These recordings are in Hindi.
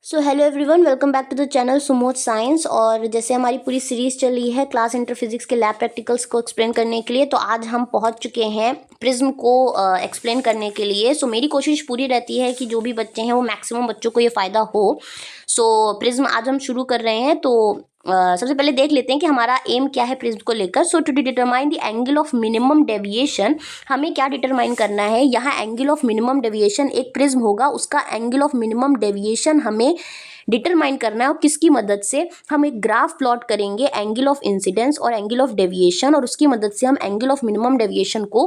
So hello everyone, welcome back to the channel Sumod science. और जैसे हमारी पूरी सीरीज़ चल रही है क्लास इंटर फिजिक्स के लैब प्रैक्टिकल्स को एक्सप्लेन करने के लिए, तो आज हम पहुंच चुके हैं प्रिज्म को एक्सप्लेन करने के लिए। सो मेरी कोशिश पूरी रहती है कि जो भी बच्चे हैं वो मैक्सिमम बच्चों को ये फ़ायदा हो। सो प्रिज्म आज हम शुरू कर रहे हैं। तो सबसे पहले देख लेते हैं कि हमारा एम क्या है प्रिज्म को लेकर। So to determine the angle of minimum deviation, हमें क्या डिटरमाइन करना है। यहाँ एंगल ऑफ मिनिमम डेविएशन, एक प्रिज्म होगा उसका एंगल ऑफ मिनिमम डेविएशन हमें डिटरमाइन करना है। और किसकी मदद से? हम एक ग्राफ प्लॉट करेंगे एंगल ऑफ इंसिडेंस और एंगल ऑफ डेविएशन, और उसकी मदद से हम एंगल ऑफ मिनिमम डेविएशन को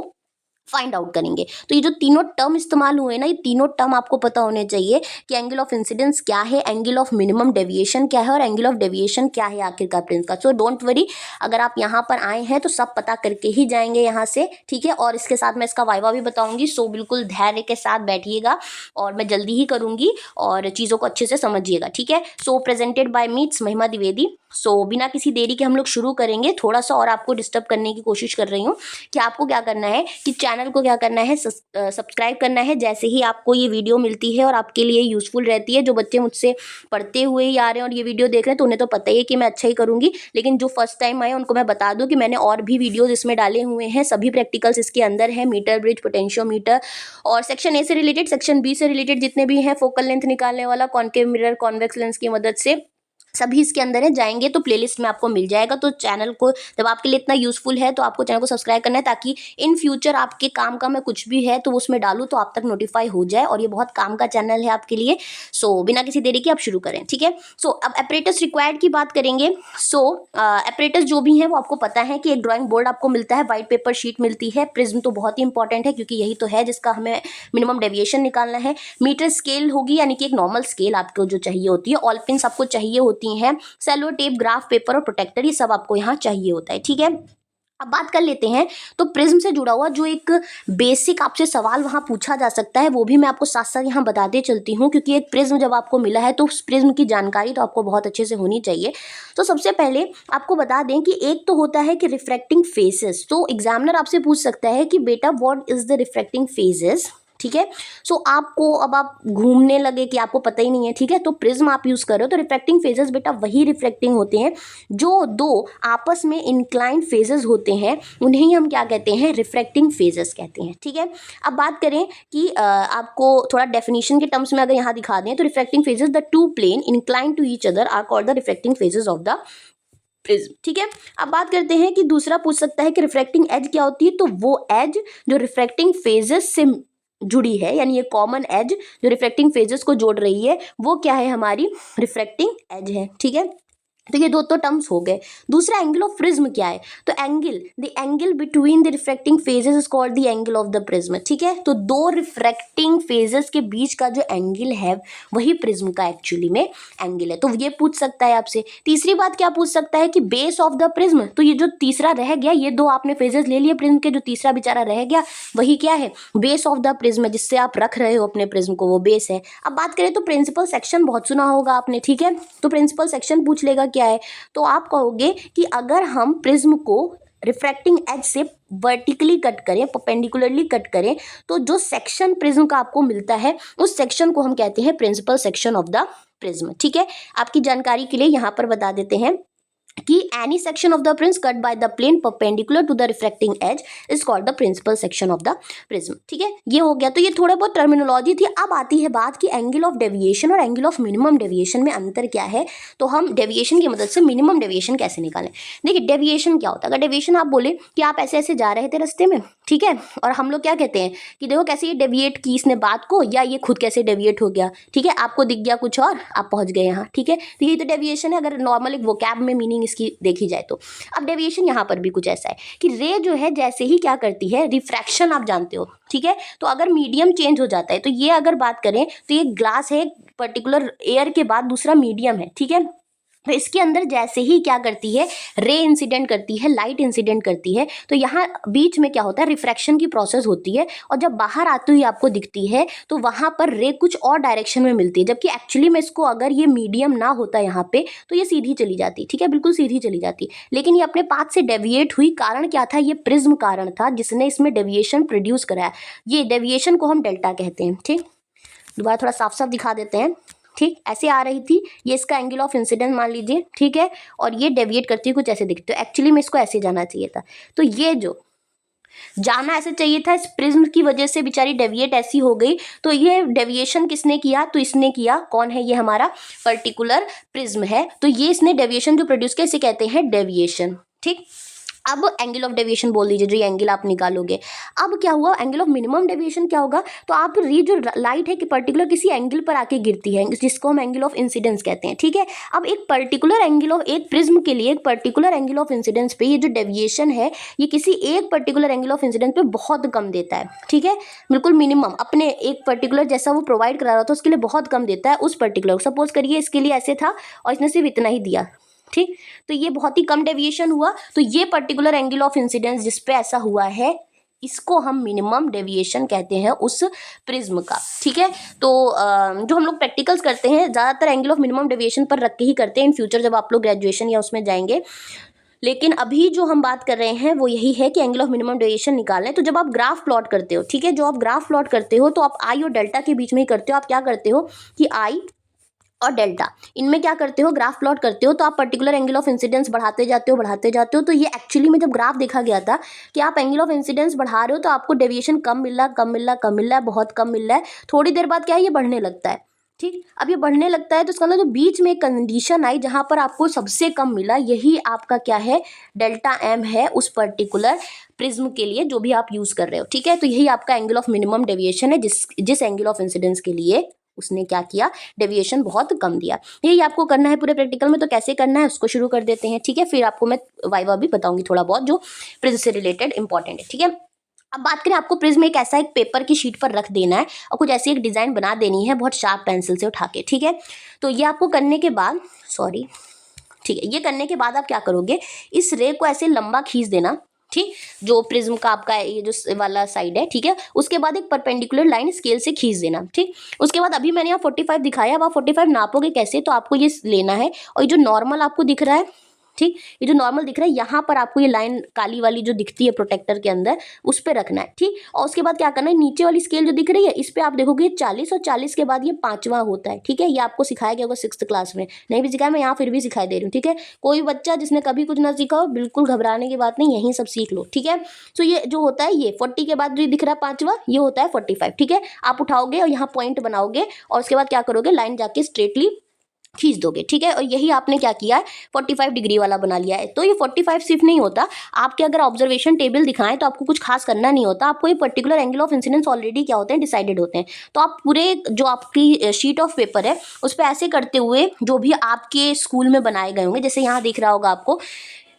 फाइंड आउट करेंगे। तो ये जो तीनों टर्म इस्तेमाल हुए ना, ये तीनों टर्म आपको पता होने चाहिए कि एंगल ऑफ इंसिडेंस क्या है, एंगल ऑफ मिनिमम डेविएशन क्या है और एंगल ऑफ डेविएशन क्या है आखिरकार प्रिज्म का। सो डोंट वरी, अगर आप यहाँ पर आए हैं तो सब पता करके ही जाएंगे यहाँ से, ठीक है। और इसके साथ मैं इसका वाइवा भी बताऊंगी। सो बिल्कुल धैर्य के साथ बैठिएगा और मैं जल्दी ही करूंगी और चीज़ों को अच्छे से समझिएगा, ठीक है। सो प्रेजेंटेड बाय मी, महिमा द्विवेदी। सो बिना किसी देरी के हम लोग शुरू करेंगे। थोड़ा सा और आपको डिस्टर्ब करने की कोशिश कर रही हूँ कि आपको क्या करना है कि चैनल को क्या करना है, सब्सक्राइब करना है। जैसे ही आपको ये वीडियो मिलती है और आपके लिए यूजफुल रहती है, जो बच्चे मुझसे पढ़ते हुए ही आ रहे हैं और ये वीडियो देख रहे हैं तो उन्हें तो पता ही है कि मैं अच्छा ही करूँगी, लेकिन जो फर्स्ट टाइम आए उनको मैं बता दूँ कि मैंने और भी वीडियोज़ इसमें डाले हुए हैं। सभी प्रैक्टिकल्स इसके अंदर है, मीटर ब्रिज, पोटेंशियोमीटर और सेक्शन ए से रिलेटेड, सेक्शन बी से रिलेटेड जितने भी हैं, फोकल लेंथ निकालने वाला, कॉन्केव मिरर, कॉन्वेक्स लेंस की मदद से, सभी इसके अंदर है। जाएंगे तो प्लेलिस्ट में आपको मिल जाएगा। तो चैनल को जब आपके लिए इतना यूजफुल है तो आपको चैनल को सब्सक्राइब करना है, ताकि इन फ्यूचर आपके काम का मैं कुछ भी है तो उसमें डालूँ तो आप तक नोटिफाई हो जाए। और ये बहुत काम का चैनल है आपके लिए। सो बिना किसी देरी के आप शुरू करें, ठीक है। सो अब एपरेटस रिक्वायर्ड की बात करेंगे। सो एपरेटस जो भी है वो आपको पता है कि एक ड्राइंग बोर्ड आपको मिलता है, व्हाइट पेपर शीट मिलती है। प्रिज्म तो बहुत ही इंपॉर्टेंट है क्योंकि यही तो है जिसका हमें मिनिमम डेविएशन निकालना है। मीटर स्केल होगी, यानी कि एक नॉर्मल स्केल आपको जो चाहिए होती है। ऑल पिन्स आपको चाहिए होती हैं, सेलो टेप, ग्राफ पेपर और प्रोटेक्टर, ये सब आपको यहाँ चाहिए होता है, ठीक है। अब बात कर लेते हैं तो प्रिज्म से जुड़ा हुआ जो एक बेसिक आपसे सवाल वहाँ पूछा जा सकता है वो भी मैं आपको साथ साथ यहाँ बताते चलती हूँ, क्योंकि एक प्रिज्म जब आपको मिला है तो उस प्रिज्म की जानकारी तो आपको बहुत अच्छे से होनी चाहिए। तो सबसे पहले आपको बता दें कि एक तो होता है कि रिफ्रैक्टिंग फेजेस। तो एग्जामिनर आपसे पूछ सकता है कि बेटा what is the refracting phases, ठीक है। सो आपको अब आप घूमने लगे कि आपको पता ही नहीं है, ठीक है। तो प्रिज्म आप यूज कर रहे हो, तो रिफ्रैक्टिंग फेजेस बेटा वही रिफ्रैक्टिंग होते हैं जो दो आपस में इंक्लाइंड फेजेस होते हैं, उन्हें ही हम क्या कहते हैं, रिफ्रैक्टिंग फेजेस कहते हैं, ठीक है। अब बात करें कि आपको थोड़ा डेफिनेशन के टर्म्स में अगर यहाँ दिखा दें तो refracting faces, the two plane inclined to each other are called the refracting faces of the prism, ठीक है। अब बात करते हैं कि दूसरा पूछ सकता है कि रिफ्रैक्टिंग एज क्या होती है। तो वो एज जो रिफ्रैक्टिंग फेजेस से जुड़ी है, यानी ये कॉमन एज जो रिफ्रैक्टिंग फेजेस को जोड़ रही है, वो क्या है, हमारी रिफ्रैक्टिंग एज है, ठीक है। तो ये दो तो टर्म्स हो गए। दूसरा एंगल ऑफ प्रिज्म क्या है, तो the angle between the refracting phases is called the angle of the prism, ठीक है। तो दो रिफ्रैक्टिंग फेजेस के बीच का जो एंगल है वही प्रिज्म का एक्चुअली में एंगल है। तो ये पूछ सकता है आपसे। तीसरी बात क्या पूछ सकता है कि बेस ऑफ द प्रिज्म, तो ये जो तीसरा रह गया, ये दो आपने फेजेस ले लिए प्रिज्म के, जो तीसरा बेचारा रह गया वही क्या है, बेस ऑफ द प्रिज्म, जिससे आप रख रहे हो अपने प्रिज्म को, वो बेस है। अब बात करें तो प्रिंसिपल सेक्शन बहुत सुना होगा आपने, ठीक है। तो प्रिंसिपल सेक्शन पूछ लेगा क्या है, तो आप कहोगे कि अगर हम प्रिज्म को रिफ्रैक्टिंग एज से वर्टिकली कट करें, परपेंडिकुलरली कट करें, तो जो सेक्शन प्रिज्म का आपको मिलता है उस सेक्शन को हम कहते हैं principal section of the prism, ठीक है। आपकी जानकारी के लिए यहाँ पर बता देते हैं कि any section of the prism cut by the plane perpendicular to the refracting edge is called the principal section of the prism, ठीक है। ये हो गया। तो ये थोड़ा बहुत टर्मिनोलॉजी थी। अब आती है बात कि एंगल ऑफ डेविएशन और एंगल ऑफ मिनिमम डेविएशन में अंतर क्या है। तो हम डेविएशन की मदद से मिनिमम डेविएशन कैसे निकालें। देखिए डेविएशन क्या होता है। अगर डेविएशन आप बोले कि आप ऐसे ऐसे जा रहे थे रास्ते में, ठीक है, और हम लोग क्या कहते हैं कि देखो कैसे ये डेविएट की इसने बात को, या ये खुद कैसे डेविएट हो गया, ठीक है। आपको दिख गया कुछ और आप पहुंच गए यहाँ, ठीक है। तो ये तो डेविएशन है अगर नॉर्मल एक वोकैब में मीनिंग इसकी देखी जाए तो। अब डेविएशन यहाँ पर भी कुछ ऐसा है कि रे जो है जैसे ही क्या करती है, रिफ्रैक्शन आप जानते हो, ठीक है। तो अगर मीडियम चेंज हो जाता है, तो ये अगर बात करें तो ये ग्लास है, पर्टिकुलर एयर के बाद दूसरा मीडियम है, ठीक है। तो इसके अंदर जैसे ही क्या करती है, रे इंसिडेंट करती है, लाइट इंसिडेंट करती है, तो यहाँ बीच में क्या होता है, रिफ्रैक्शन की प्रोसेस होती है। और जब बाहर आती हुई आपको दिखती है तो वहाँ पर रे कुछ और डायरेक्शन में मिलती है, जबकि एक्चुअली में इसको अगर ये मीडियम ना होता यहाँ पे तो ये सीधी चली जाती, ठीक है, बिल्कुल सीधी चली जाती। लेकिन ये अपने पाथ से डेविएट हुई। कारण क्या था, ये प्रिज्म कारण था जिसने इसमें डेविएशन प्रोड्यूस कराया। ये डेविएशन को हम डेल्टा कहते हैं, ठीक। दोबारा थोड़ा साफ साफ दिखा देते हैं। ठीक, ऐसे आ रही थी, ये इसका एंगल ऑफ इंसिडेंस मान लीजिए, ठीक है, और ये डेविएट करती हुई कुछ ऐसे दिखते हो। एक्चुअली में इसको ऐसे जाना चाहिए था, तो ये जो जाना ऐसे चाहिए था, इस प्रिज्म की वजह से बेचारी डेविएट ऐसी हो गई। तो ये डेविएशन किसने किया, तो इसने किया। कौन है, ये हमारा पर्टिकुलर प्रिज्म है। तो ये इसने डेविएशन जो प्रोड्यूस किया इसे कहते हैं डेविएशन। ठीक, अब एंगल ऑफ डेविएशन बोल दीजिए, जो ये एंगल आप निकालोगे। अब क्या हुआ, एंगल ऑफ मिनिमम डेविएशन क्या होगा, तो आप ये जो लाइट है कि पर्टिकुलर किसी एंगल पर आके गिरती है, जिसको हम एंगल ऑफ इंसिडेंस कहते हैं। ठीक है, अब एक पर्टिकुलर एंगल ऑफ, एक प्रिज्म के लिए एक पर्टिकुलर एंगल ऑफ इंसिडेंस पे ये जो डेविएशन है ये किसी एक पर्टिकुलर एंगल ऑफ इंसिडेंस पे बहुत कम देता है। ठीक है, बिल्कुल मिनिमम, अपने एक पर्टिकुलर जैसा वो प्रोवाइड करा रहा था उसके लिए बहुत कम देता है उस पर्टिकुलर। सपोज करिए इसके लिए ऐसे था और इसने सिर्फ इतना ही दिया। ठीक, तो ये बहुत ही कम डेविएशन हुआ। तो ये पर्टिकुलर एंगल ऑफ इंसिडेंस जिस पे ऐसा हुआ है इसको हम मिनिमम डेविएशन कहते हैं उस प्रिज्म का। ठीक है, तो जो हम लोग प्रैक्टिकल्स करते हैं ज़्यादातर एंगल ऑफ मिनिमम डेविएशन पर रख के ही करते हैं, इन फ्यूचर जब आप लोग ग्रेजुएशन या उसमें जाएंगे। लेकिन अभी जो हम बात कर रहे हैं वो यही है कि एंगल ऑफ मिनिमम डेविएशन निकालें। तो जब आप ग्राफ प्लॉट करते हो, ठीक है, जो आप ग्राफ प्लॉट करते हो तो आप आई और डेल्टा के बीच में ही करते हो। आप क्या करते हो कि आई और डेल्टा, इनमें क्या करते हो, ग्राफ प्लॉट करते हो। तो आप पर्टिकुलर एंगल ऑफ इंसिडेंस बढ़ाते जाते हो। तो ये एक्चुअली में जब ग्राफ देखा गया था कि आप एंगल ऑफ इंसिडेंस बढ़ा रहे हो तो आपको डेविएशन कम मिल रहा है, बहुत कम मिल रहा है। थोड़ी देर बाद क्या है, ये बढ़ने लगता है। ठीक, अब ये बढ़ने लगता है तो इसका मतलब जो बीच में एक कंडीशन आई जहां पर आपको सबसे कम मिला, यही आपका क्या है, डेल्टा एम है उस पर्टिकुलर प्रिज्म के लिए जो भी आप यूज कर रहे हो। ठीक है, तो यही आपका एंगल ऑफ मिनिमम डेविएशन है जिस एंगल ऑफ इंसिडेंस के लिए उसने क्या किया, डेविएशन बहुत कम दिया। यही आपको करना है पूरे प्रैक्टिकल में। तो कैसे करना है उसको शुरू कर देते हैं। ठीक है, फिर आपको मैं वाइवा भी बताऊंगी थोड़ा बहुत जो प्रिज्म से रिलेटेड इंपॉर्टेंट है। ठीक है, अब बात करें, आपको प्रिज्म एक ऐसा एक पेपर की शीट पर रख देना है और कुछ ऐसी एक डिजाइन बना देनी है बहुत शार्प पेंसिल से उठा के। ठीक है, तो ये आपको करने के बाद ठीक है, ये करने के बाद आप क्या करोगे, इस रे को ऐसे लंबा खींच देना। ठीक, जो प्रिज्म का आपका ये जो वाला साइड है, ठीक है, उसके बाद एक परपेंडिकुलर लाइन स्केल से खींच देना। ठीक, उसके बाद अभी मैंने यहाँ 45 दिखाया, अब आप 45 नापोगे कैसे, तो आपको ये लेना है और ये जो नॉर्मल आपको दिख रहा है, ठीक, ये जो नॉर्मल दिख रहा है यहाँ पर आपको ये लाइन काली वाली जो दिखती है प्रोटेक्टर के अंदर उस पर रखना है। ठीक, और उसके बाद क्या करना है, नीचे वाली स्केल जो दिख रही है इस पे आप देखोगे 40 और 40 के बाद ये 5वां होता है। ठीक है, ये आपको सिखाया गया होगा 6th क्लास में, नहीं भी सिखाया मैं यहाँ फिर भी सिखाई दे रही हूँ। ठीक है, कोई बच्चा जिसने कभी कुछ ना सीखा हो बिल्कुल घबराने की बात नहीं, यहीं सब सीख लो। ठीक है, तो ये जो होता है ये 40 के बाद जो दिख रहा है 5वां ये होता है 45। ठीक है, आप उठाओगे और यहाँ पॉइंट बनाओगे और उसके बाद क्या करोगे, लाइन जाके स्ट्रेटली खींच दोगे। ठीक है, और यही आपने क्या किया है, 45 डिग्री वाला बना लिया है। तो ये 45 सिर्फ नहीं होता, आपके अगर ऑब्जर्वेशन टेबल दिखाएं तो आपको कुछ खास करना नहीं होता, आपको ये particular angle of incidence already क्या होते हैं, डिसाइडेड होते हैं। तो आप पूरे जो आपकी शीट ऑफ पेपर है उस पर ऐसे करते हुए जो भी आपके स्कूल में बनाए गए होंगे, जैसे यहाँ दिख रहा होगा आपको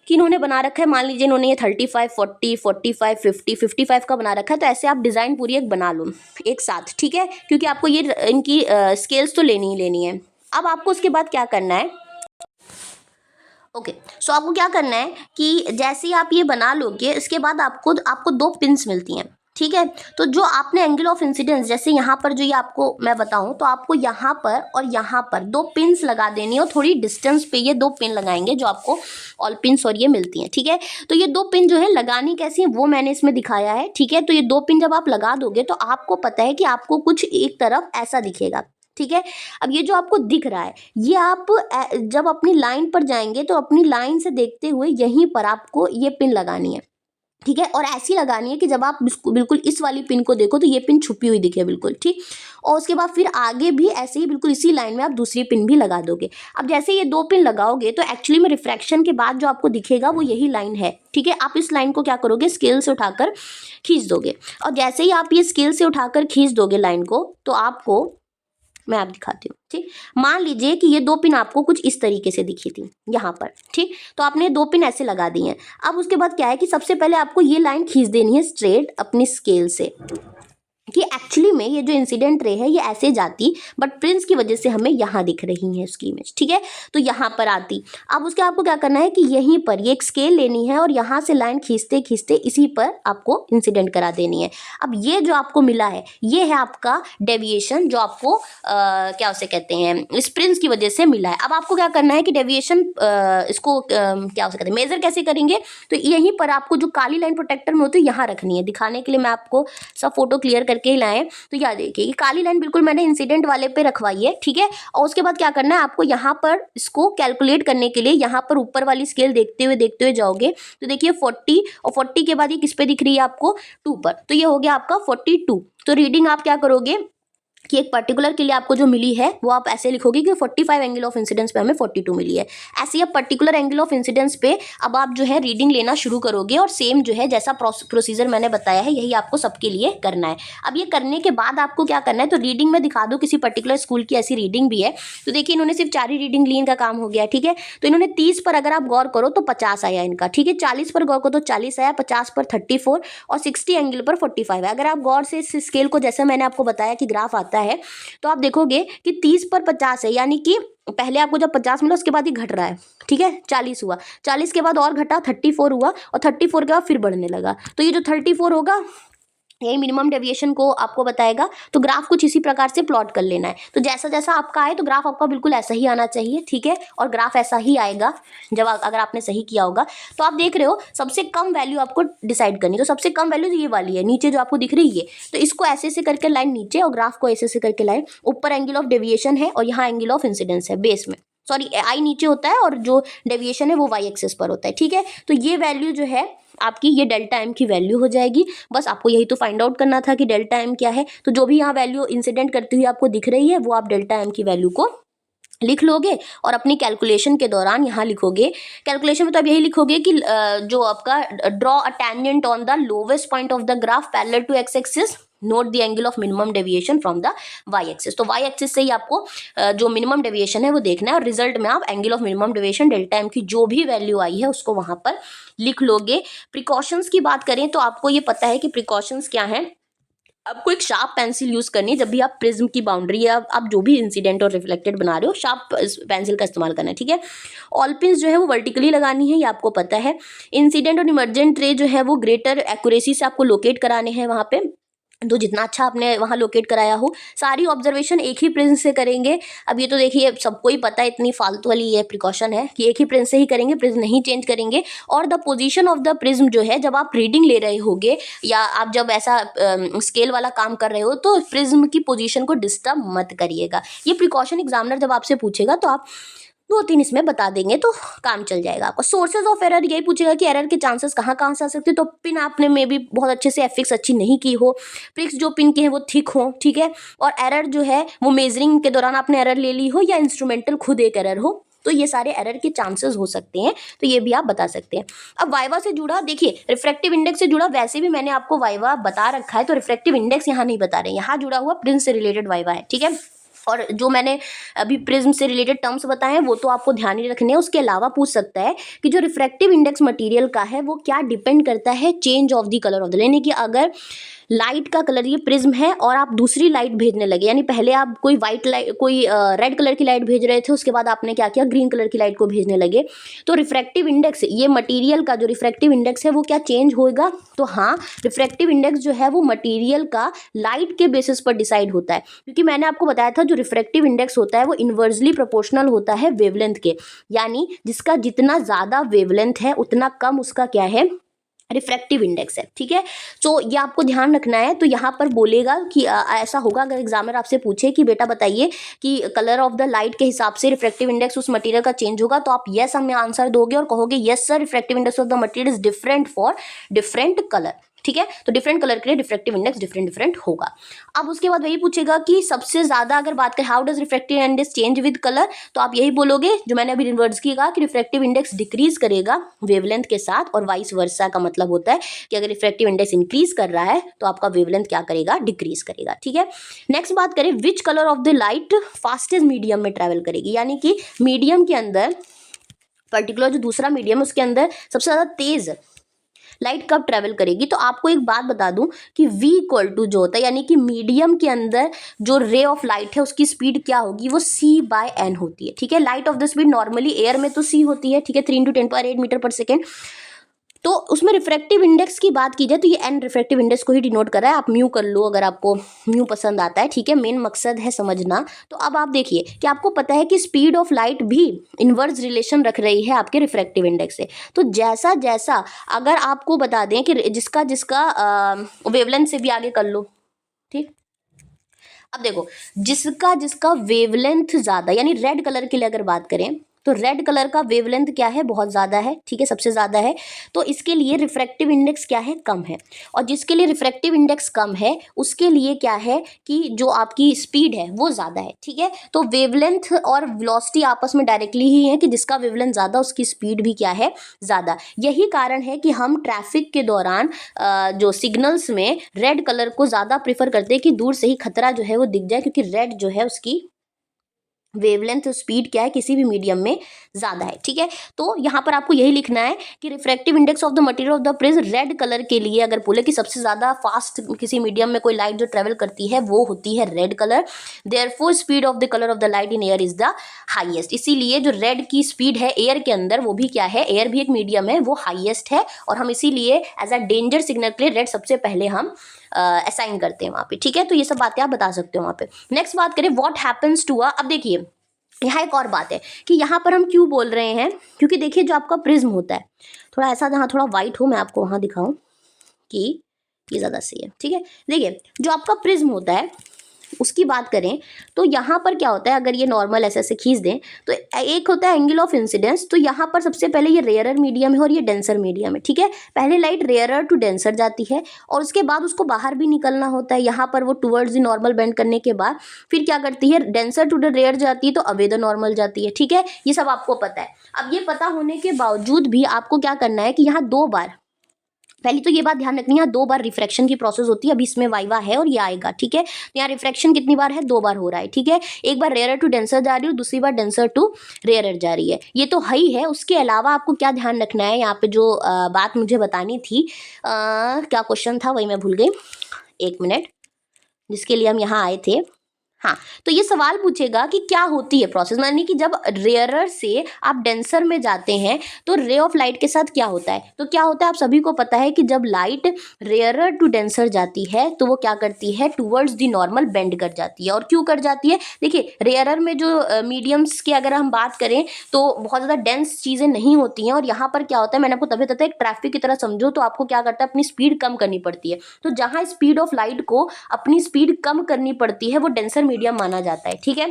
कि इन्होंने बना रखा है, मान लीजिए इन्होंने ये 35, 40, 45, 50, 55 का बना रखा है, तो ऐसे आप डिज़ाइन पूरी एक बना लो एक साथ। ठीक है, क्योंकि आपको ये इनकी स्केल्स तो लेनी ही लेनी है। अब आपको उसके बाद क्या करना है, सो आपको क्या करना है कि जैसे ही आप ये बना लोगे इसके बाद आपको 2 पिन्स मिलती हैं। ठीक है, तो जो आपने एंगल ऑफ इंसिडेंस जैसे यहाँ पर जो ये आपको मैं बताऊँ तो आपको यहाँ पर और यहाँ पर 2 पिन्स लगा देनी है और थोड़ी डिस्टेंस पे ये 2 पिन लगाएंगे जो आपको ऑल पिन्स और ये मिलती हैं। ठीक है, तो ये 2 पिन जो है लगानी कैसी है वो मैंने इसमें दिखाया है। ठीक है, तो ये 2 पिन जब आप लगा दोगे तो आपको पता है कि आपको कुछ एक तरफ ऐसा दिखेगा। ठीक है, अब ये जो आपको दिख रहा है ये आप जब अपनी लाइन पर जाएंगे तो अपनी लाइन से देखते हुए यहीं पर आपको ये पिन लगानी है। ठीक है, और ऐसी लगानी है कि जब आप बिल्कुल इस वाली पिन को देखो तो ये पिन छुपी हुई दिखे बिल्कुल। ठीक, और उसके बाद फिर आगे भी ऐसे ही बिल्कुल इसी लाइन में आप दूसरी पिन भी लगा दोगे। अब जैसे ये 2 पिन लगाओगे तो एक्चुअली में रिफ्रैक्शन के बाद जो आपको दिखेगा वो यही लाइन है। ठीक है, आप इस लाइन को क्या करोगे, स्केल से उठाकर खींच दोगे और जैसे ही आप ये स्केल से उठाकर खींच दोगे लाइन को तो आपको मैं आप दिखाती हूँ। ठीक, मान लीजिए कि ये 2 पिन आपको कुछ इस तरीके से दिखी थी यहाँ पर। ठीक, तो आपने 2 पिन ऐसे लगा दी हैं। अब उसके बाद क्या है कि सबसे पहले आपको ये लाइन खींच देनी है स्ट्रेट अपनी स्केल से कि एक्चुअली में ये जो इंसिडेंट रे है ये ऐसे जाती बट प्रिंस की वजह से हमें यहाँ दिख रही है उसकी इमेज। ठीक है, तो यहाँ पर आती। अब उसके आपको क्या करना है कि यहीं पर ये एक स्केल लेनी है और यहाँ से लाइन खींचते खींचते इसी पर आपको इंसिडेंट करा देनी है। अब ये जो आपको मिला है ये है आपका डेविएशन जो आपको क्या उसे कहते हैं, इस प्रिंस की वजह से मिला है। अब आपको क्या करना है कि डेविएशन इसको क्या उसे कहते हैं, मेजर कैसे करेंगे, तो यहीं पर आपको जो काली लाइन प्रोटेक्टर में होती है यहाँ रखनी है। दिखाने के लिए मैं आपको सब फोटो क्लियर करके करके ही लाएं। तो याद देखिए कि काली लाइन बिल्कुल मैंने इंसिडेंट वाले पे रखवाई है, ठीक है। और उसके बाद क्या करना है आपको, यहाँ पर इसको कैलकुलेट करने के लिए यहाँ पर ऊपर वाली स्केल देखते हुए जाओगे तो देखिए 40 और 40 के बाद ये किस पे दिख रही है आपको, 2 पर, तो ये हो गया आपका 42। तो रीडिंग आप क्या करोगे कि एक पर्टिकुलर के लिए आपको जो मिली है वो आप ऐसे लिखोगे कि 45 एंगल ऑफ इंसिडेंस पे हमें 42 मिली है। ऐसे ही आप पर्टिकुलर एंगल ऑफ इंसिडेंस पे अब आप जो है रीडिंग लेना शुरू करोगे और सेम जो है जैसा प्रोसीजर मैंने बताया है यही आपको सबके लिए करना है। अब ये करने के बाद आपको क्या करना है, तो रीडिंग में दिखा दो किसी पर्टिकुलर स्कूल की ऐसी रीडिंग भी है। तो देखिए इन्होंने सिर्फ 4 ही रीडिंग ली, इनका काम हो गया, ठीक है। तो इन्होंने 30 पर अगर आप गौर करो तो 50 आया इनका, ठीक है। 40 पर गौर करो तो 40 आया, 50 पर 34 और 60 एंगल पर 45 है। अगर आप गौर से इस स्केल को जैसे मैंने आपको बताया कि ग्राफ आता है तो आप देखोगे कि 30 पर 50 है, यानी कि पहले आपको जब 50 मिला उसके बाद ही घट रहा है, ठीक है। 40 हुआ, 40 के बाद और घटा 34 हुआ और 34 के बाद फिर बढ़ने लगा। तो ये जो 34 होगा यही मिनिमम डेविएशन को आपको बताएगा। तो ग्राफ कुछ इसी प्रकार से प्लॉट कर लेना है। तो जैसा जैसा आपका आए तो ग्राफ आपका बिल्कुल ऐसा ही आना चाहिए, ठीक है। और ग्राफ ऐसा ही आएगा जब अगर आपने सही किया होगा। तो आप देख रहे हो सबसे कम वैल्यू आपको डिसाइड करनी, तो सबसे कम वैल्यू ये वाली है नीचे जो आपको दिख रही है। तो इसको ऐसे ऐसे करके लाइन नीचे और ग्राफ को ऐसे ऐसे करके लाइन ऊपर, एंगल ऑफ डेविएशन है और यहाँ एंगल ऑफ इंसिडेंस है बेस में, सॉरी आई नीचे होता है और जो डेविएशन है वो वाई एक्सिस पर होता है, ठीक है। तो ये वैल्यू जो है आपकी ये डेल्टा एम की वैल्यू हो जाएगी। बस आपको यही तो फाइंड आउट करना था कि डेल्टा एम क्या है। तो जो भी यहाँ वैल्यू इंसिडेंट करती हुई आपको दिख रही है वो आप डेल्टा एम की वैल्यू को लिख लोगे और अपनी कैलकुलेशन के दौरान यहाँ लिखोगे। कैलकुलेशन में तो आप यही लिखोगे कि जो आपका draw a tangent on the lowest point of the graph parallel to x axis, note the angle of minimum deviation from the y axis. तो वाई एक्सिस से ही आपको जो मिनिमम डेविएशन है वो देखना है और रिजल्ट में आप angle of minimum deviation delta m की जो भी वैल्यू आई है उसको वहां पर लिख लोगे। प्रिकॉशंस की बात करें तो आपको ये पता है कि प्रिकॉशंस क्या है। आपको एक शार्प पेंसिल यूज करनी है जब भी आप प्रिज्म की बाउंड्री या आप जो भी इंसिडेंट और रिफ्लेक्टेड बना रहे हो, शार्प पेंसिल का इस्तेमाल करना है, ठीक है। ऑल पिन्स जो है वो वर्टिकली लगानी है, ये आपको पता है। इंसिडेंट और इमर्जेंट रे जो है वो ग्रेटर एक्यूरेसी से आपको लोकेट कराने हैं वहाँ पे, तो जितना अच्छा आपने वहाँ लोकेट कराया हो। सारी ऑब्जर्वेशन एक ही प्रिज्म से करेंगे। अब ये तो देखिए सबको ही पता है, इतनी फालतू वाली ये प्रिकॉशन है कि एक ही प्रिज्म से ही करेंगे, प्रिज्म नहीं चेंज करेंगे। और the position of the prism जो है जब आप रीडिंग ले रहे होगे या आप जब ऐसा स्केल वाला काम कर रहे हो तो प्रिज्म की पोजीशन को डिस्टर्ब मत करिएगा। ये प्रिकॉशन एग्जामिनर जब आपसे पूछेगा तो आप 2-3 इसमें बता देंगे तो काम चल जाएगा आपका। सोर्सेज ऑफ एरर यही पूछेगा कि एरर के चांसेस कहाँ कहाँ से आ सकते हैं। तो पिन आपने में भी बहुत अच्छे से एफिक्स अच्छी नहीं की हो, प्रिक्स जो पिन के हैं वो थिक हो, ठीक है। और एरर जो है वो मेजरिंग के दौरान आपने एरर ले ली हो या इंस्ट्रूमेंटल खुद एक एरर हो, तो ये सारे एरर के चांसेस हो सकते हैं। तो ये भी आप बता सकते हैं। अब वाइवा से जुड़ा देखिए, रिफ्रैक्टिव इंडेक्स से जुड़ा वैसे भी मैंने आपको वाइवा बता रखा है, तो रिफ्रैक्टिव इंडेक्स यहाँ नहीं बता रहे, यहाँ जुड़ा हुआ प्रिज्म से रिलेटेड वाइवा है, ठीक है। और जो मैंने अभी प्रिज्म से रिलेटेड टर्म्स बताए हैं वो तो आपको ध्यान ही रखने हैं। उसके अलावा पूछ सकता है कि जो रिफ्रैक्टिव इंडेक्स मटेरियल का है वो क्या डिपेंड करता है change of the colour of the, यानी कि अगर लाइट का कलर ये प्रिज्म है और आप दूसरी लाइट भेजने लगे, यानी पहले आप कोई वाइट लाइट कोई रेड कलर की लाइट भेज रहे थे, उसके बाद आपने क्या किया ग्रीन कलर की लाइट को भेजने लगे, तो रिफ्रैक्टिव इंडेक्स ये मटेरियल का जो रिफ्रैक्टिव इंडेक्स है वो क्या चेंज होगा। तो हाँ, रिफ्रैक्टिव इंडेक्स जो है वो मटेरियल का लाइट के बेसिस पर डिसाइड होता है, क्योंकि मैंने आपको बताया था जो रिफ्रैक्टिव इंडेक्स होता है वो इन्वर्सली प्रोपोर्शनल होता है वेवलेंथ के, यानी जिसका जितना ज़्यादा वेवलेंथ है उतना कम उसका क्या है रिफ्रैक्टिव इंडेक्स है, ठीक है। तो ये आपको ध्यान रखना है। तो यहाँ पर बोलेगा कि ऐसा होगा अगर एग्जामिनर आपसे पूछे कि बेटा बताइए कि कलर ऑफ द लाइट के हिसाब से रिफ्रैक्टिव इंडेक्स उस मटेरियल का चेंज होगा, तो आप यस हमें आंसर दोगे और कहोगे yes sir refractive index of the material is different for different colour, ठीक है। तो डिफरेंट कलर के लिए रिफ्रैक्टिव इंडेक्स डिफरेंट होगा। अब उसके बाद वही पूछेगा कि सबसे ज्यादा अगर बात करें how does refractive index change with colour, तो आप यही बोलोगे जो मैंने अभी रिवर्स की कहा कि रिफ्रैक्टिव इंडेक्स डिक्रीज करेगा वेवलेंथ के साथ, और वाइस वर्सा का मतलब होता है कि अगर रिफ्रैक्टिव इंडेक्स इंक्रीज कर रहा है तो आपका वेवलेंथ क्या करेगा डिक्रीज करेगा, ठीक है। नेक्स्ट बात करें which colour of the light fastest medium में ट्रेवल करेगी, यानी कि मीडियम के अंदर पर्टिकुलर जो दूसरा मीडियम है उसके अंदर सबसे ज्यादा तेज लाइट कब ट्रेवल करेगी। तो आपको एक बात बता दूं कि V इक्वल टू जो होता है, यानी कि मीडियम के अंदर जो रे ऑफ लाइट है उसकी स्पीड क्या होगी, वो C/n होती है, ठीक है। Light of the speed normally air में तो C होती है, ठीक है, 3 × 10⁸ मीटर पर सेकेंड। तो उसमें रिफ्रैक्टिव इंडेक्स की बात की जाए तो ये n रिफ्रैक्टिव इंडेक्स को ही डिनोट कर रहा है। आप म्यू कर लो अगर आपको म्यू पसंद आता है, ठीक है, मेन मकसद है समझना। तो अब आप देखिए कि आपको पता है कि स्पीड ऑफ लाइट भी इन्वर्स रिलेशन रख रही है आपके रिफ्रैक्टिव इंडेक्स से। तो जैसा जैसा अगर आपको बता दें कि जिसका वेवलेंथ से भी आगे कर लो, ठीक। अब देखो, जिसका जिसका वेवलेंथ ज्यादा, यानी रेड कलर के लिए अगर बात करें तो रेड कलर का वेवलेंथ क्या है, बहुत ज्यादा है, ठीक है, सबसे ज्यादा है, तो इसके लिए रिफ्रैक्टिव इंडेक्स क्या है, कम है। और जिसके लिए रिफ्रैक्टिव इंडेक्स कम है उसके लिए क्या है कि जो आपकी स्पीड है वो ज्यादा है, ठीक है। तो वेवलेंथ और वेलोसिटी आपस में डायरेक्टली ही है कि जिसका वेवलेंथ ज्यादा उसकी स्पीड भी क्या है, ज्यादा। यही कारण है कि हम ट्रैफिक के दौरान जो सिग्नल्स में रेड कलर को ज्यादा प्रीफर करते हैं कि दूर से ही खतरा जो है वो दिख जाए, क्योंकि रेड जो है उसकी वेवलेंथ स्पीड क्या है, किसी भी मीडियम में ज्यादा है, ठीक है। तो यहाँ पर आपको यही लिखना है कि refractive index of the material of the prism red colour के लिए अगर बोले कि सबसे ज्यादा फास्ट किसी मीडियम में कोई लाइट जो ट्रेवल करती है वो होती है red colour. Therefore speed of the colour of the light in air is the highest. इसीलिए जो रेड की स्पीड है एयर के अंदर, वो भी क्या है, एयर भी एक मीडियम है, वो हाईएस्ट है, और हम इसीलिए एज अ डेंजर सिग्नल के लिए रेड सबसे पहले हम असाइन करते हैं वहां पे, ठीक है। तो ये सब बातें आप बता सकते हो वहां पे। नेक्स्ट बात करें व्हाट हैपेंस टू अब देखिए यहाँ एक और बात है कि यहाँ पर हम क्यों बोल रहे हैं, क्योंकि देखिए जो आपका प्रिज्म होता है, थोड़ा ऐसा जहाँ थोड़ा वाइट हो मैं आपको वहाँ दिखाऊं कि ये ज़्यादा सही है, ठीक है। देखिए जो आपका प्रिज्म होता है उसकी बात करें तो यहाँ पर क्या होता है, अगर ये नॉर्मल ऐसे ऐसे खींच दें तो एक होता है एंगल ऑफ इंसिडेंस। तो यहाँ पर सबसे पहले ये रेयरर मीडियम है और ये डेंसर मीडियम है, ठीक है। पहले लाइट रेयरर टू डेंसर जाती है और उसके बाद उसको बाहर भी निकलना होता है, यहाँ पर वो टुवर्ड्स द नॉर्मल बेंड करने के बाद फिर क्या करती है, डेंसर टू द रेयर जाती है तो अवे द नॉर्मल जाती है, ठीक है। ये सब आपको पता है। अब ये पता होने के बावजूद भी आपको क्या करना है कि यहाँ दो बार, पहली तो ये बात ध्यान रखनी है, दो बार रिफ्रैक्शन की प्रोसेस होती है। अभी इसमें वाइवा है और ये आएगा, ठीक है। तो यहाँ रिफ्रैक्शन कितनी बार है, दो बार हो रहा है, ठीक है। एक बार रेयरर टू डेंसर जा रही है और दूसरी बार डेंसर टू रेयरर जा रही है, ये तो है ही है। उसके अलावा आपको क्या ध्यान रखना है, यहाँ पे जो बात मुझे बतानी थी, क्या क्वेश्चन था वही मैं भूल गई, एक मिनट, जिसके लिए हम यहाँ आए थे। हाँ, तो ये सवाल पूछेगा कि क्या होती है प्रोसेस, यानी कि जब रेयरर से आप डेंसर में जाते हैं तो रे ऑफ लाइट के साथ क्या होता है। तो क्या होता है, आप सभी को पता है कि जब लाइट रेयरर टू डेंसर जाती है तो वो क्या करती है, टुवर्ड्स द नॉर्मल बेंड कर जाती है। और क्यों कर जाती है, देखिए रेयरर में जो मीडियम्स की अगर हम बात करें तो बहुत ज़्यादा डेंस चीज़ें नहीं होती हैं, और यहाँ पर क्या होता है, मैंने आपको तभी बताया, एक ट्रैफिक की तरह समझो, तो आपको क्या करता है, अपनी स्पीड कम करनी पड़ती है। तो जहाँ स्पीड ऑफ लाइट को अपनी स्पीड कम करनी पड़ती है वो डेंसर मीडियम माना जाता है, ठीक है।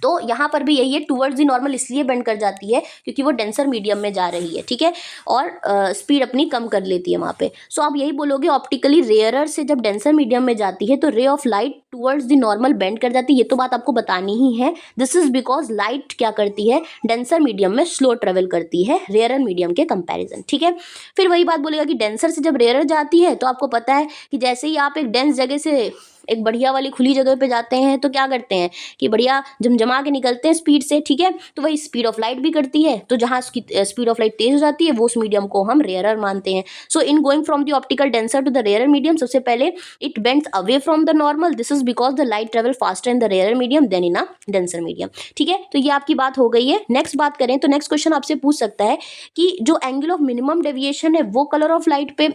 तो यहाँ पर भी यही है, टुवर्ड्स द नॉर्मल इसलिए बेंड कर जाती है क्योंकि वो डेंसर मीडियम में जा रही है, ठीक है, और स्पीड अपनी कम कर लेती है वहाँ पे। सो आप यही बोलोगे ऑप्टिकली रेयरर से जब डेंसर मीडियम में जाती है तो रे of light towards the normal bend कर जाती है। ये तो बात आपको बतानी ही है। दिस इज बिकॉज लाइट क्या करती है, डेंसर मीडियम में स्लो ट्रेवल करती है रेयरर मीडियम के कंपैरिजन, ठीक है। फिर वही बात बोलेगा कि डेंसर से जब रेयरर जाती है तो आपको पता है कि जैसे ही आप एक डेंस जगह से एक बढ़िया वाली खुली जगह पे जाते हैं तो क्या करते हैं कि बढ़िया झमझमा के निकलते हैं स्पीड से, ठीक है। तो वही स्पीड ऑफ लाइट भी करती है, तो जहाँ उसकी स्पीड ऑफ लाइट तेज हो जाती है वो उस मीडियम को हम रेयरर मानते हैं। So in going from the optical denser to the rarer medium, सबसे पहले it bends away from the normal. This is because the light travel faster in the rarer medium than in a denser medium, ठीक है। तो ये आपकी बात हो गई है। नेक्स्ट बात करें तो नेक्स्ट क्वेश्चन आपसे पूछ सकता है कि जो एंगल ऑफ मिनिमम डेविएशन है वो कलर ऑफ लाइट पे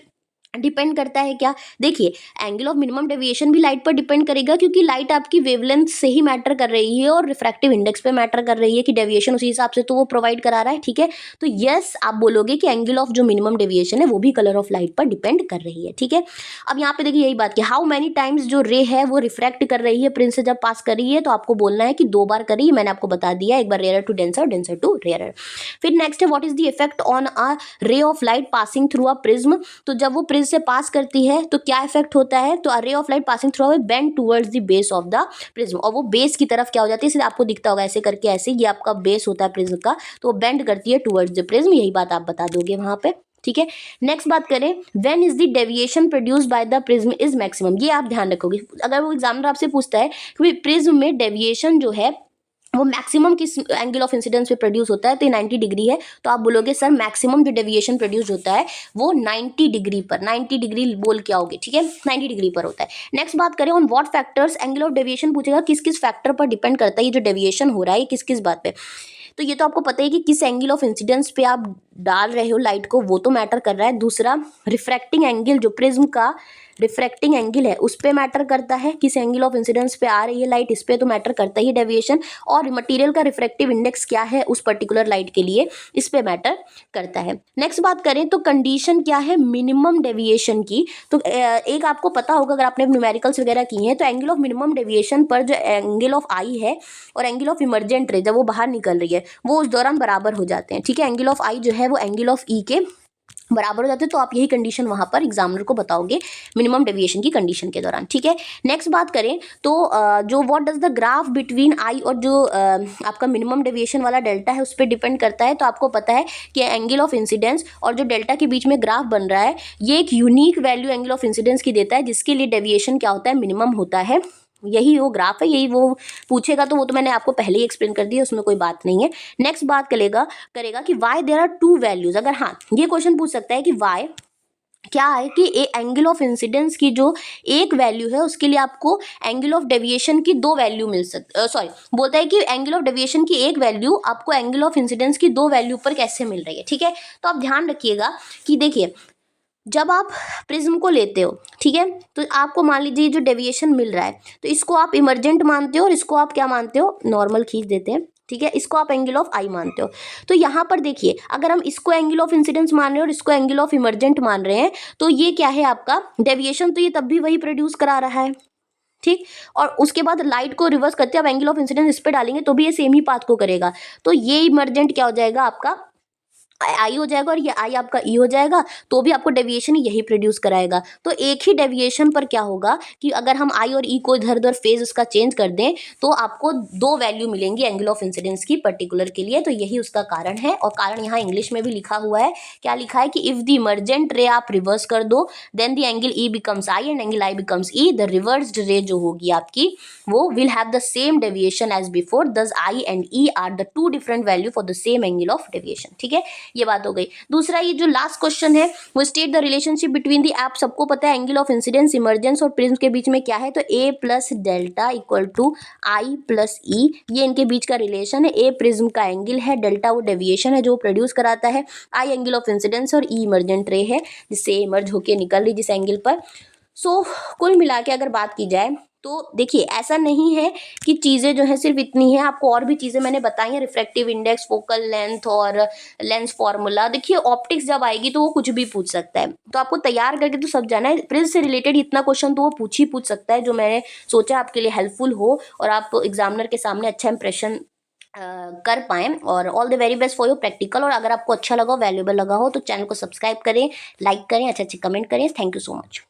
डिपेंड करता है क्या। देखिए एंगल ऑफ मिनिमम डेविएशन भी लाइट पर डिपेंड करेगा, क्योंकि लाइट आपकी वेवलेंथ से ही मैटर कर रही है और रिफ्रैक्टिव इंडेक्स पे मैटर कर रही है कि डेविएशन उसी हिसाब से तो वो प्रोवाइड करा रहा है, ठीक है। तो यस आप बोलोगे कि एंगल ऑफ जो मिनिमम डेविएशन है वो भी कलर ऑफ लाइट पर डिपेंड कर रही है, ठीक है। अब यहाँ पे देखिए यही बात कि हाउ मैनी टाइम्स जो रे है वो रिफ्रैक्ट कर रही है प्रिज्म से जब पास कर रही है, तो आपको बोलना है कि दो बार कर रही है, मैंने आपको बता दिया, एक बार rare to denser, denser to rare. फिर नेक्स्ट है what is the effect on a ray of light passing through a prism. तो जब वो प्रिज्म से पास करती है तो क्या इफेक्ट होता है, तो रे of light passing through bend towards the base of the prism, और वो बेस की तरफ क्या हो जाती है, इसलिए आपको दिखता होगा ऐसे करके, ऐसे ये आपका बेस होता है प्रिज्म का, तो वो बेंड करती है टुवर्ड्स द प्रिज्म। यही बात आप बता दोगे वहां पे, ठीक है। नेक्स्ट बात करें when is the deviation produced by the prism is maximum. ये आप ध्यान रखोगे, अगर वो एग्जामिनर आपसे पूछता है कि प्रिज्म में डेविएशन जो है वो मैक्सिमम किस एंगल ऑफ इंसिडेंस पे प्रोड्यूस होता है, तो ये 90 डिग्री है, तो आप बोलोगे सर मैक्सिमम जो डेविएशन प्रोड्यूस होता है वो 90 डिग्री पर, 90 डिग्री बोल के आओगे, ठीक है, 90 डिग्री पर होता है। नेक्स्ट बात करें on what factors, angle of deviation पूछेगा किस किस फैक्टर पर डिपेंड करता है ये जो डेविएशन हो रहा है, किस किस बात पे। तो ये तो आपको पता है कि किस एंगल ऑफ इंसिडेंस पे आप डाल रहे हो लाइट को, वो तो मैटर कर रहा है। दूसरा रिफ्रैक्टिंग एंगल, जो प्रिज्म का रिफ्रैक्टिंग एंगल है उस पे मैटर करता है, किस एंगल ऑफ इंसिडेंस पे आ रही है लाइट, इस पे तो मैटर करता ही डेविएशन। और मटेरियल का रिफ्रैक्टिव इंडेक्स क्या है उस पर्टिकुलर लाइट के लिए, इस पे मैटर करता है। नेक्स्ट बात करें तो कंडीशन क्या है मिनिमम डेविएशन की। तो एक आपको पता होगा अगर आपने न्यूमेरिकल्स वगैरह की हैं, तो एंगल ऑफ मिनिमम डेविएशन पर जो एंगल ऑफ आई है और एंगल ऑफ इमर्जेंट रे जब वो बाहर निकल रही है वो उस दौरान बराबर हो जाते हैं, ठीक है। एंगल ऑफ आई जो है वो एंगल ऑफ ई के बराबर हो जाते हैं। तो आप यही कंडीशन वहां पर एग्जामिनर को बताओगे मिनिमम डेविएशन की कंडीशन के दौरान, ठीक है। नेक्स्ट बात करें तो जो what does the graph between आई और जो आपका मिनिमम डेविएशन वाला डेल्टा है उस पर डिपेंड करता है। तो आपको पता है कि एंगल ऑफ इंसिडेंस और जो डेल्टा के बीच में ग्राफ बन रहा है ये एक unique value angle of incidence की देता है, जिसके लिए डेविएशन क्या होता है, मिनिमम होता है। यही वो ग्राफ है, यही वो पूछेगा तो वो तो मैंने आपको पहले ही एक्सप्लेन कर दिया, उसमें कोई बात नहीं है। नेक्स्ट बात करेगा कि why there are two values. अगर हाँ ये क्वेश्चन पूछ सकता है कि वाई क्या है कि एंगल ऑफ इंसिडेंस की जो एक वैल्यू है उसके लिए आपको एंगल ऑफ डेविएशन की दो वैल्यू मिल सॉरी बोलता है कि एंगल ऑफ डेविएशन की एक वैल्यू आपको एंगल ऑफ इंसिडेंस की दो वैल्यू पर कैसे मिल रही है, ठीक है। तो आप ध्यान रखिएगा कि देखिए जब आप प्रिज्म को लेते हो, ठीक है, तो आपको मान लीजिए जो डेविएशन मिल रहा है तो इसको आप इमर्जेंट मानते हो और इसको आप क्या मानते हो, नॉर्मल खींच देते हैं, ठीक है। इसको आप एंगल ऑफ आई मानते हो। तो यहाँ पर देखिए अगर हम इसको एंगल ऑफ इंसिडेंस मान रहे हैं और इसको एंगल ऑफ इमर्जेंट मान रहे हैं तो ये क्या है आपका डेविएशन, तो ये तब भी वही प्रोड्यूस करा रहा है, ठीक। और उसके बाद लाइट को रिवर्स करते हैं, अब एंगल ऑफ इंसिडेंस इस पे डालेंगे तो भी ये सेम ही पाथ को करेगा। तो ये इमर्जेंट क्या हो जाएगा आपका आई हो जाएगा और ये आई आपका ई हो जाएगा, तो भी आपको डेविएशन यही प्रोड्यूस कराएगा। तो एक ही डेविएशन पर क्या होगा कि अगर हम आई और ई को इधर उधर फेज उसका चेंज कर दें तो आपको दो वैल्यू मिलेंगी एंगल ऑफ इंसिडेंस की पर्टिकुलर के लिए। तो यही उसका कारण है, और कारण यहाँ इंग्लिश में भी लिखा हुआ है। क्या लिखा है कि इफ द इमर्जेंट रे आप रिवर्स कर दो then the angle e becomes i and angle i becomes e. The reversed ray जो होगी आपकी वो will have the same deviation as before, thus i and e are the two different value for the same angle of deviation, ठीक है। ये बात हो गई। दूसरा ये जो लास्ट क्वेश्चन है वो state the relationship between the, आप सबको पता है एंगल ऑफ इंसिडेंस इमर्जेंस और प्रिज्म के बीच में क्या है, तो A plus delta equal to i plus e, ये इनके बीच का रिलेशन है। ए प्रिज्म का एंगल है, डेल्टा वो डेविएशन है जो प्रोड्यूस कराता है, आई एंगल ऑफ इंसिडेंस और ई इमर्जेंट रे है जिससे इमर्ज होके निकल रही जिस एंगल पर। सो कुल मिला के अगर बात की जाए तो देखिए ऐसा नहीं है कि चीज़ें जो है सिर्फ इतनी है, आपको और भी चीज़ें मैंने बताई हैं, रिफ्रैक्टिव इंडेक्स, फोकल लेंथ और लेंस फार्मूला। देखिए ऑप्टिक्स जब आएगी तो वो कुछ भी पूछ सकता है, तो आपको तैयार करके तो सब जाना है। प्रिज्म से रिलेटेड इतना क्वेश्चन तो वो पूछ सकता है जो मैंने सोचा आपके लिए हेल्पफुल हो और आप एग्जामिनर के सामने अच्छा इंप्रेशन कर पाएँ। और all the very best for your practical. और अगर आपको अच्छा लगा, वैल्यूएबल लगा हो तो चैनल को सब्सक्राइब करें, लाइक करें, अच्छे अच्छे कमेंट करें। Thank you so much.